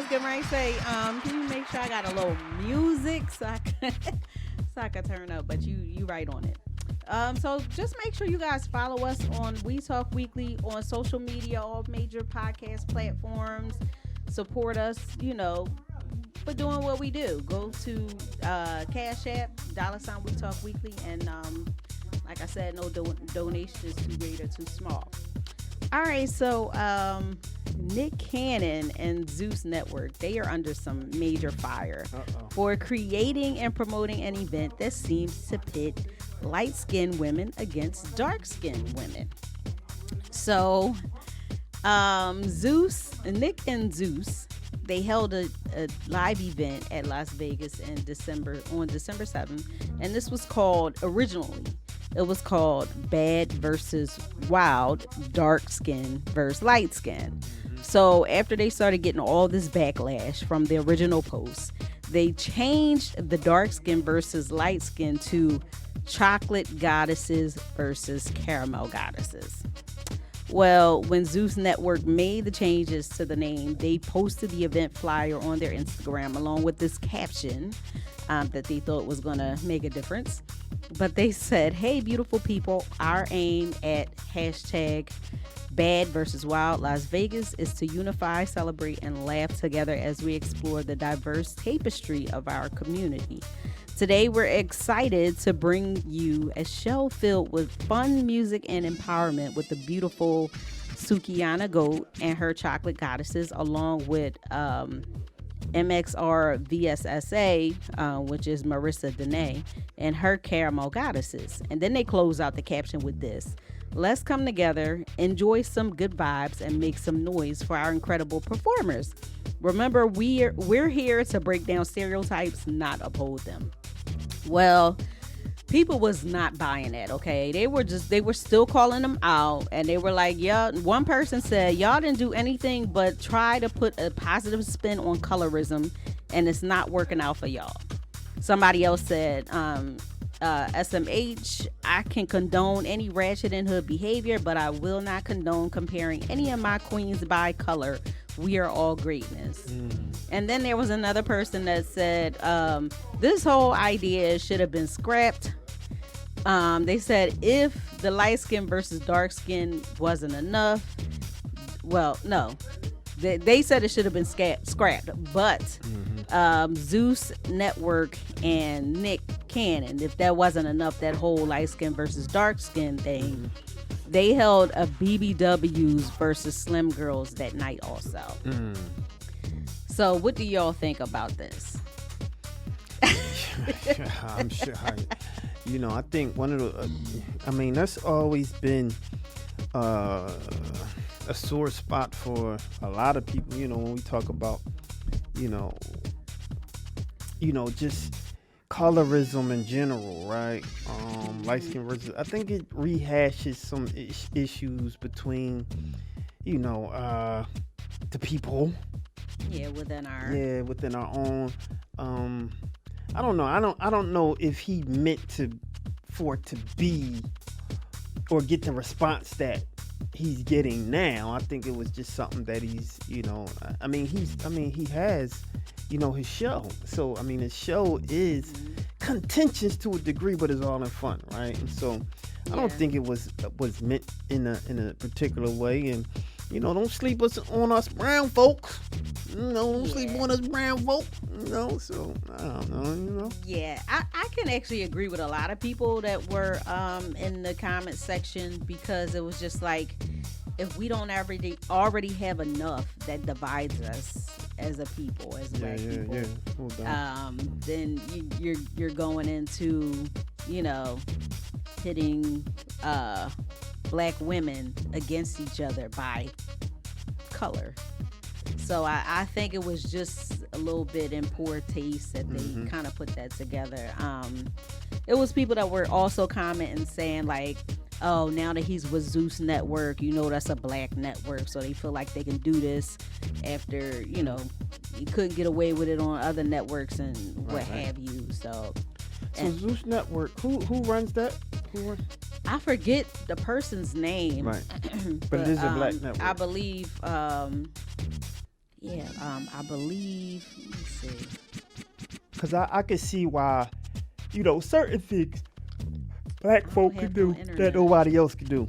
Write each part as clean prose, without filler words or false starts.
was getting ready to say, can you make sure I got a little music so I can turn up? But you right on it. So just make sure you guys follow us on We Talk Weekly on social media, all major podcast platforms. Support us, for doing what we do. Go to Cash App, $We Talk Weekly, and like I said, no donation is too great or too small. All right, so Nick Cannon and Zeus Network, they are under some major fire for creating and promoting an event that seems to pit light-skinned women against dark-skinned women. So Nick and Zeus, they held a live event at Las Vegas on December 7th, and this was called, originally, it was called Bad versus Wild, Dark Skin versus Light Skin. So after they started getting all this backlash from the original post, they changed the dark skin versus light skin to chocolate goddesses versus caramel goddesses. Well, when Zeus Network made the changes to the name, they posted the event flyer on their Instagram along with this caption that they thought was going to make a difference. But they said, "Hey, beautiful people, our aim at hashtag Bad versus Wild Las Vegas is to unify, celebrate, and laugh together as we explore the diverse tapestry of our community. Today, we're excited to bring you a show filled with fun music and empowerment with the beautiful Sukiana Goat and her chocolate goddesses, along with MXR VSSA, which is Marissa Dene, and her caramel goddesses." And then they close out the caption with this: "Let's come together, enjoy some good vibes, and make some noise for our incredible performers. Remember, we're here to break down stereotypes, not uphold them." Well, people was not buying that, okay? They were still calling them out, and they were like, yeah, one person said, "Y'all didn't do anything but try to put a positive spin on colorism, and it's not working out for y'all." Somebody else said, SMH, "I can condone any ratchet and hood behavior, but I will not condone comparing any of my queens by color. We are all greatness." And then there was another person that said, this whole idea should have been scrapped. They said if the light skin versus dark skin wasn't enough, well, no. They said it should have been scrapped, but Zeus Network and Nick Cannon, if that wasn't enough, that whole light skin versus dark skin thing, they held a BBWs versus Slim Girls that night also. So what do y'all think about this? I'm sure. I think one of the, that's always been a sore spot for a lot of people, when we talk about, just colorism in general, right? Light skin versus, I think it rehashes some issues between, the people. Yeah, within our own. I don't know. I don't know if he meant for it to be or get the response that he's getting now. I think it was just something that he's, he has, his show. So his show is contentious to a degree, but it's all in fun, right? And so I don't think it was meant in a particular way. And don't sleep on us brown folks. Don't sleep on us brown folk. So I don't know. Yeah, I can actually agree with a lot of people that were in the comment section, because it was just like, if we don't already have enough that divides us as a people, as black people, then you're going into pitting black women against each other by color. So I think it was just a little bit in poor taste that they kind of put that together. It was people that were also commenting saying like, oh, now that he's with Zeus Network, that's a black network, so they feel like they can do this after, you couldn't get away with it on other networks and what have you. So Zeus Network, who runs that? I forget the person's name. Right. but it is a black network. I believe Yeah, I believe. Let me see. Because I could see why, certain things black I don't folk can have no do that internet. nobody else can do.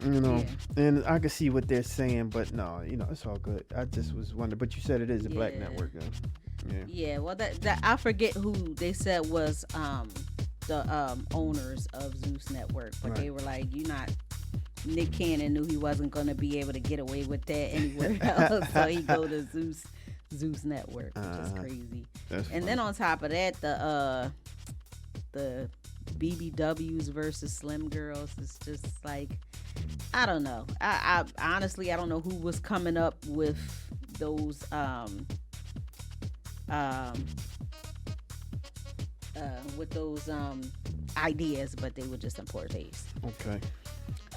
Yeah. And I can see what they're saying, but no, it's all good. I just was wondering, but you said it is a black Yeah. network, yeah. Yeah. Well, that I forget who they said was the owners of Zeus Network, but they were like, "You not." Nick Cannon knew he wasn't going to be able to get away with that anywhere else, so he go to Zeus Network, which is crazy. That's and funny. then on top of that, the BBWs versus Slim Girls is just like, I don't know. I honestly, I don't know who was coming up with those ideas, but they were just in poor taste. Okay.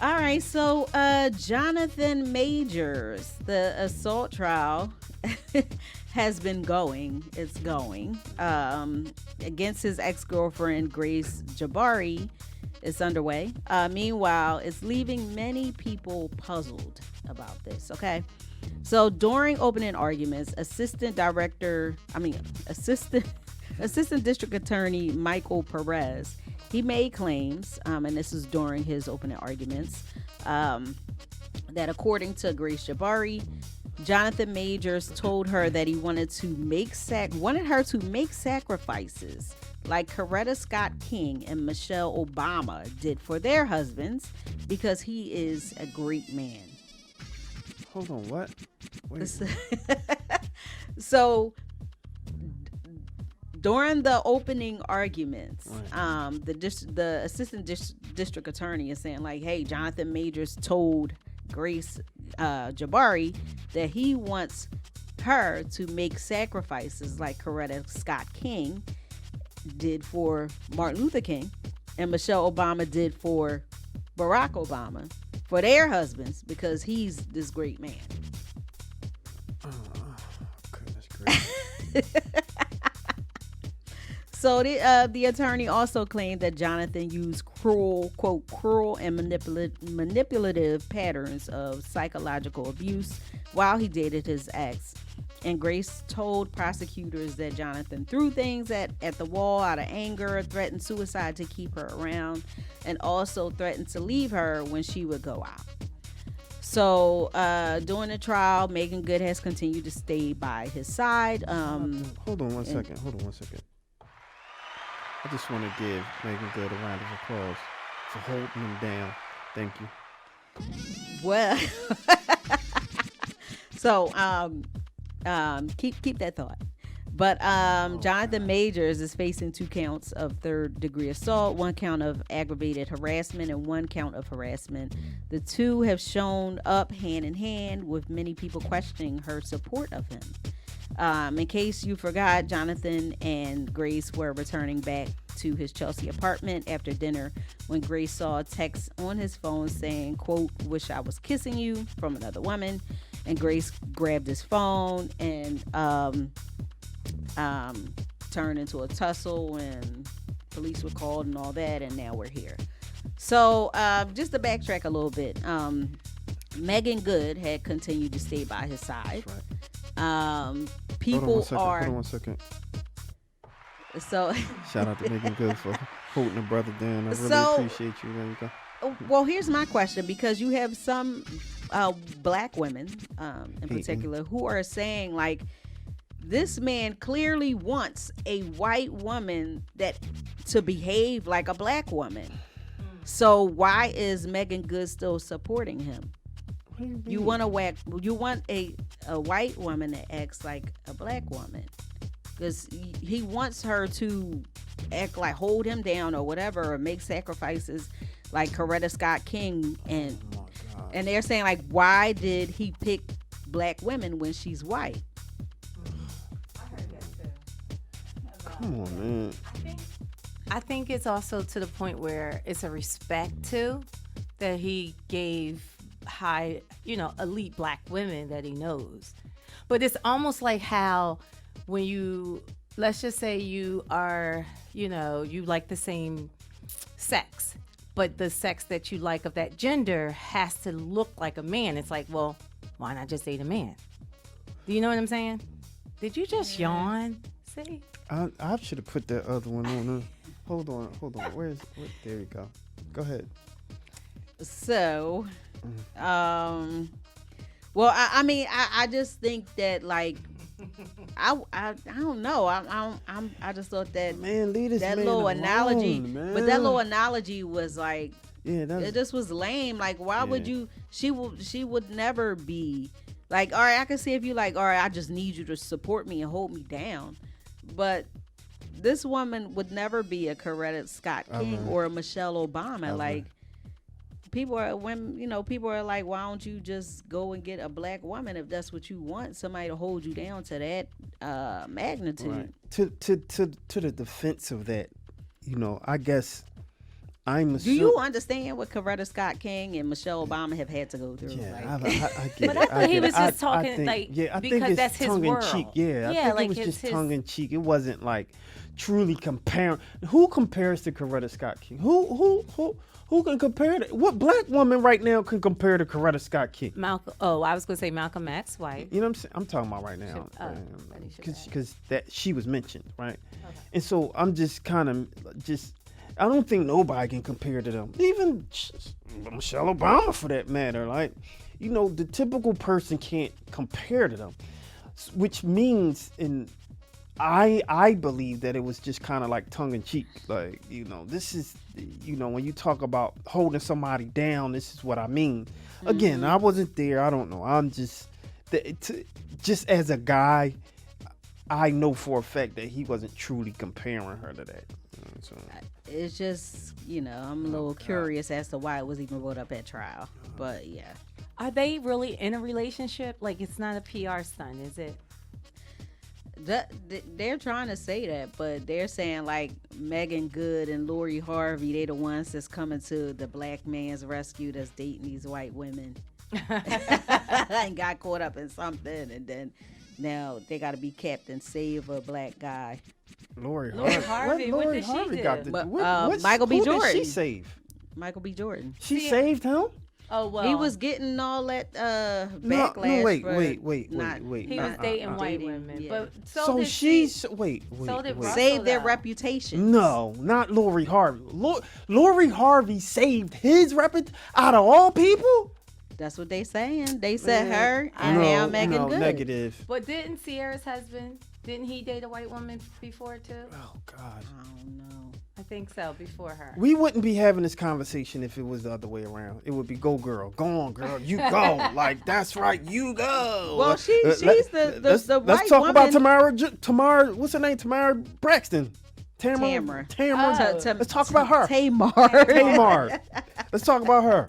All right, so Jonathan Majors, the assault trial has been going. It's going against his ex-girlfriend Grace Jabari. It's underway. Meanwhile, it's leaving many people puzzled about this. Okay, so during opening arguments, assistant district attorney Michael Perez, he made claims, and this is during his opening arguments, that according to Grace Jabari, Jonathan Majors told her that he wanted her to make sacrifices like Coretta Scott King and Michelle Obama did for their husbands because he is a great man. Hold on, what? Wait. So during the opening arguments, the assistant district attorney is saying like, "Hey, Jonathan Majors told Grace Jabari that he wants her to make sacrifices like Coretta Scott King did for Martin Luther King and Michelle Obama did for Barack Obama for their husbands because he's this great man." Oh, goodness gracious. So the attorney also claimed that Jonathan used cruel and manipulative patterns of psychological abuse while he dated his ex. And Grace told prosecutors that Jonathan threw things at the wall out of anger, threatened suicide to keep her around, and also threatened to leave her when she would go out. So during the trial, Megan Good has continued to stay by his side. Hold on one second. I just want to give Megan Good a round of applause for holding him down. Thank you. Well, so keep that thought. But Jonathan Majors is facing 2 counts of third-degree assault, 1 count of aggravated harassment, and 1 count of harassment. The 2 have shown up hand in hand, with many people questioning her support of him. In case you forgot, Jonathan and Grace were returning back to his Chelsea apartment after dinner when Grace saw a text on his phone saying, quote, "Wish I was kissing you," from another woman. And Grace grabbed his phone and turned into a tussle, and police were called and all that, and now we're here. So just to backtrack a little bit, Megan Good had continued to stay by his side. That's right. People Hold on one second. So shout out to Megan Good for holding a brother down. I really appreciate you. There you go. Well, here's my question, because you have some black women in particular who are saying like, this man clearly wants a white woman to behave like a black woman. So why is Megan Good still supporting him? You want a white woman to act like a black woman, because he wants her to act like, hold him down or whatever, or make sacrifices like Coretta Scott King, and they're saying like, why did he pick black women when she's white? I heard that too. Come on, man. I think it's also to the point where it's a respect too, that he gave high, elite black women that he knows. But it's almost like how when you, let's just say you are, you like the same sex, but the sex that you like of that gender has to look like a man. It's like, well, why not just date a man? Do you know what I'm saying? Did you just yawn? See? I should have put that other one on. Hold on. There you go. Go ahead. So, well, I mean, I just think that like, I don't know. I just thought that Man, leave this that man little alone, analogy, man. but that little analogy was like, Yeah, it just was lame. Like, why would you? She would never be like, all right, I can see if you like, all right, I just need you to support me and hold me down, but this woman would never be a Coretta Scott King or a Michelle Obama. Like, people are people are like, why don't you just go and get a black woman if that's what you want? Somebody to hold you down to that magnitude. Right. To the defense of that, I guess I'm. Do you understand what Coretta Scott King and Michelle Obama have had to go through? Yeah, like, I get But it. I thought he was just talking I think because it's that's his tongue world. in cheek. Yeah, I think like it was it's just his. tongue in cheek. It wasn't like truly comparing. Who compares to Coretta Scott King? Who can compare to what black woman right now can compare to Coretta Scott King? Malcolm. Oh, I was going to say Malcolm X wife. You know what I'm saying? I'm talking about right now. Because that she was mentioned, right? Okay. And so I'm just kind of I don't think nobody can compare to them. Even Michelle Obama for that matter. Like, the typical person can't compare to them. Which means I believe that it was just kind of like tongue in cheek. Like, this is, when you talk about holding somebody down, this is what I mean. Again, I wasn't there. I don't know. I'm just as a guy, I know for a fact that he wasn't truly comparing her to that. So. It's just, I'm a little curious as to why it was even brought up at trial. But yeah. Are they really in a relationship? Like, it's not a PR stunt, is it? They're trying to say that, but they're saying like Megan Good and Lori Harvey, they the ones that's coming to the black man's rescue that's dating these white women and got caught up in something, and then now they got to be kept and save a black guy. Lori Harvey, what did she do? Got Michael B. Jordan. Who did she save? Michael B. Jordan. She saved him? Oh, well. He was getting all that backlash. No, wait. He was dating white women. Yeah. But so she's wait. Saved their reputation. No, not Lori Harvey. Lori Harvey saved his reputation out of all people? That's what they saying. They said her and now Megan Good. Negative. But didn't Sierra's husband, didn't he date a white woman before too? Oh, God. I don't know. I think so, before her. We wouldn't be having this conversation if it was the other way around. It would be go girl. Go on, girl. You go. Like, that's right. You go. Well, she's the let's white talk woman. about Tamara, what's her name? Tamara Braxton. Tamara. Let's talk about her. Tamar. Let's talk about her.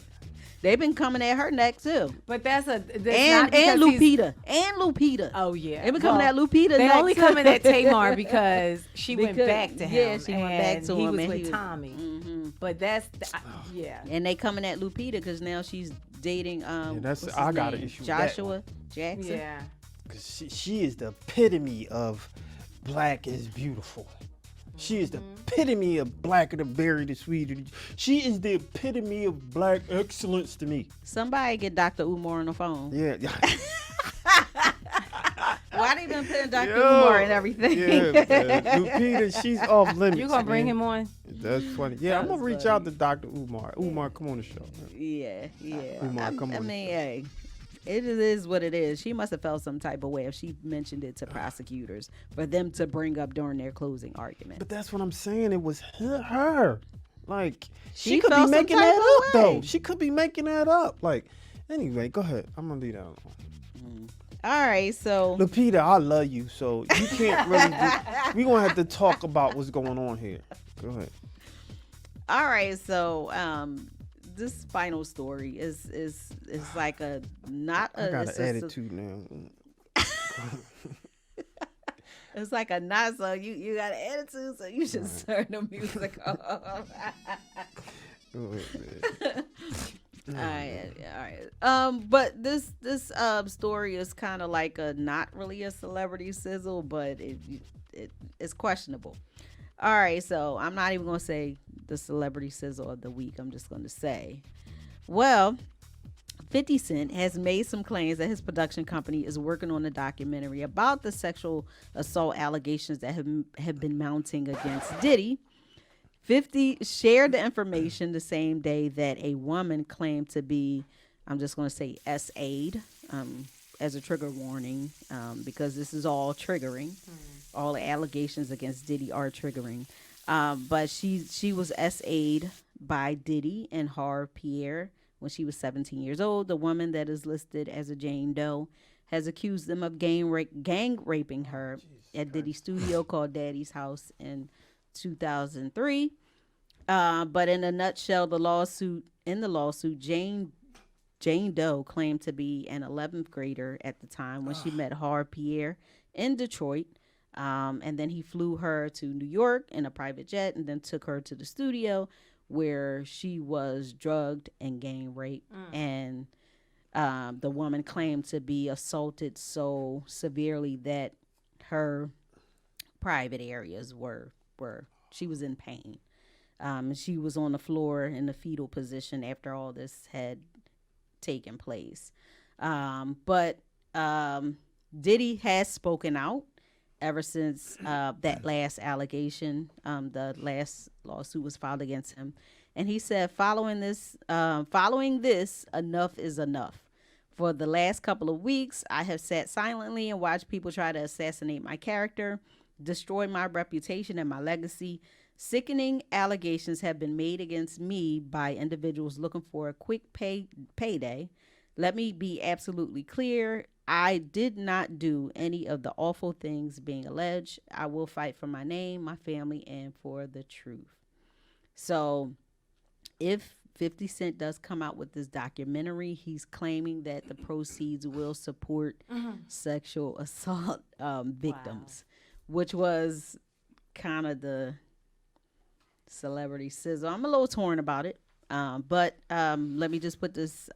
They've been coming at her neck too. But that's and Lupita. Oh yeah. They've been coming at Lupita. They neck only too. coming at Tamar because she went back to him. Yeah, she went back to he him. Was and with Tommy. Mm-hmm. But that's yeah. And they coming at Lupita because now she's dating I got an issue with Joshua Jackson. Yeah. Because she is the epitome of black is beautiful. She is the epitome of blacker the berry, the sweeter. She is the epitome of black excellence to me. Somebody get Dr. Umar on the phone. Yeah. Why they been putting Dr. Umar and everything? Yeah, Lupita, she's off limits. You gonna bring him on? That's funny. Yeah, I'm gonna reach out to Dr. Umar. Umar, come on the show. Yeah. Umar, come on. I mean, hey. It is what it is. She must have felt some type of way if she mentioned it to prosecutors for them to bring up during their closing argument. But that's what I'm saying. It was her. Like, she She could be felt some making type that of up, way. though. She could be making that up. Like, anyway, go ahead. I'm going to leave that alone. All right, so Lupita, I love you, so you can't really we're going to have to talk about what's going on here. Go ahead. all right, so this final story is like a not a I got it's an just attitude now. it's like a not so you got an attitude, so you should turn the music off. Go ahead, man. All right. But this story is kind of like a not really a celebrity sizzle, but it's questionable. All right, so I'm not even gonna say the celebrity sizzle of the week. I'm just gonna say, well, 50 Cent has made some claims that his production company is working on a documentary about the sexual assault allegations that have been mounting against Diddy. 50 shared the information the same day that a woman claimed to be, I'm just going to say SA'd, as a trigger warning, because this is all triggering. All the allegations against Diddy are triggering. But she was SA'd by Diddy and Harve Pierre when she was 17 years old. The woman that is listed as a Jane Doe has accused them of gang raping her at Diddy's studio called Daddy's House in 2003. But in a nutshell, the lawsuit, Jane Doe claimed to be an 11th grader at the time when she met Harve Pierre in Detroit. And then he flew her to New York in a private jet and then took her to the studio where she was drugged and gang raped. And the woman claimed to be assaulted so severely that her private areas were she was in pain. She was on the floor in the fetal position after all this had taken place. But Diddy has spoken out ever since that last allegation. The last lawsuit was filed against him. And he said, following this, enough is enough. For the last couple of weeks, I have sat silently and watched people try to assassinate my character, destroy my reputation and my legacy. Sickening allegations have been made against me by individuals looking for a quick payday. Let me be absolutely clear. I did not do any of the awful things being alleged. I will fight for my name, my family, and for the truth. So if 50 Cent does come out with this documentary, he's claiming that the proceeds will support sexual assault victims, which was kind of the celebrity sizzle. I'm a little torn about it, but let me just put this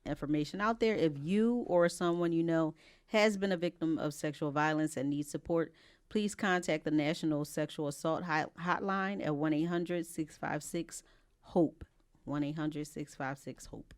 information out there. If you or someone you know has been a victim of sexual violence and needs support, please contact the National Sexual Assault Hotline at 1-800-656-HOPE. 1-800-656-HOPE.